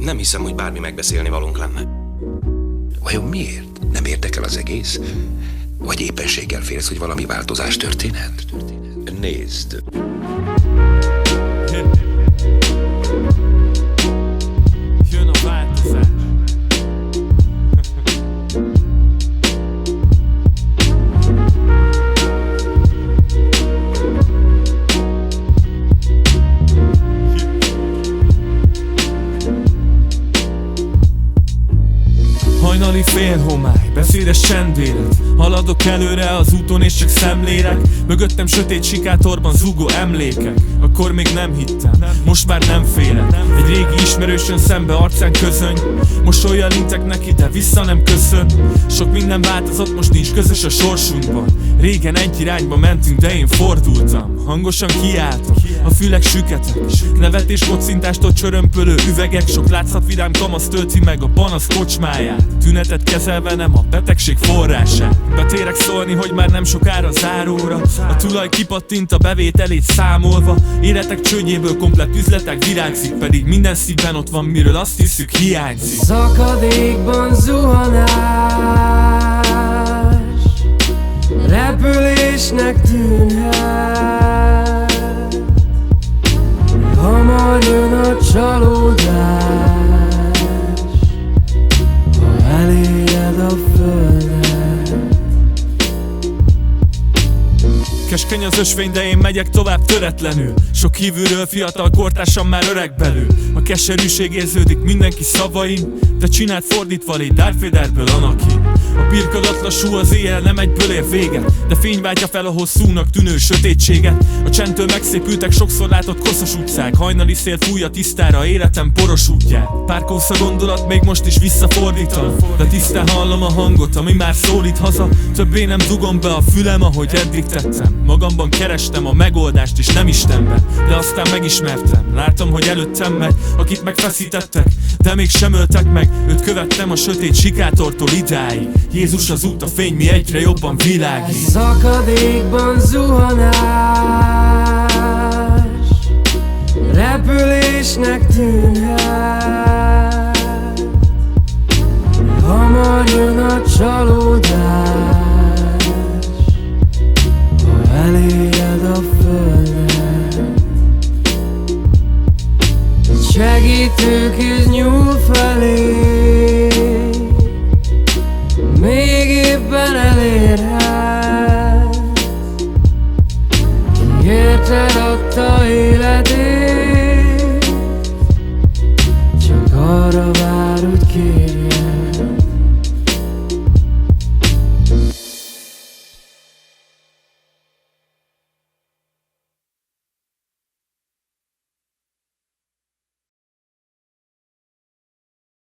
Nem hiszem, hogy bármi megbeszélni valónk lenne. Vajon miért? Nem érdekel az egész? Vagy éppenséggel félsz, hogy valami változás történhet? Nézd. Jön a változás. Hajnali félhomály, beszédes csendélet. Haladok előre az úton és csak szemlélek. Mögöttem sötét sikátorban zúgó emlékek. Akkor még nem hittem, most már nem félek. Egy régi ismerősön szembe arcán közöny. Mosollyal intek neki, de vissza nem köszön. Sok minden változott, most nincs közös a sorsunkban. Régen egy irányba mentünk, de én fordultam. Hangosan kiáltok, a fülek süketek. Nevetés kocintástól csörömpölő üvegek. Sok látszatvidám kamasz tölti meg a panasz kocsmáját. Tünetet kezelve nem a betegség forrását. Betérek szólni, hogy már nem sokára záróra. A tulaj kipattint a bevételét számolva. Életek csődjéből komplett üzletek virágzik. Pedig minden szívben ott van, miről azt hiszük hiányzik. Szakadékban zuhanás repülésnek tűnhet. Hamar jön a csalódás, ha eléred a földet. Keskeny az ösvény, de én megyek tovább töretlenül. Sok kívülről fiatal kortársam már öreg belül. A keserűség érződik mindenki szavain. De csinált fordítva légy Darth Vaderből Anakin. A pirkadat lassú, az éjjel nem egyből ér véget, de fény váltja fel a hosszúnak tűnő sötétséget. A csendtől megszépültek sokszor látott koszos utcák. Hajnali szél fújja tisztára életem poros útját. Pár kósza gondolat még most is visszafordítan, de tisztán hallom a hangot, ami már szólít haza. Többé nem dugom be a fülem, ahogy eddig tettem. Magamban kerestem a megoldást és nem Istenben, de aztán megismertem. Láttam, hogy előttem meg, akit megfeszítettek, de még sem öltek meg. Őt követtem a sötét sikátortól idáig. Jézus az út, a fény, mi egyre jobban világít. Szakadékban zuhanás repülésnek tűnhet. Hamar jön a csalódás, ha eléred a földet. Egy segítőkéz nyúl felé, még éppen elérhet. Ki érted adta életét, csak arra vár, hogy kérjen.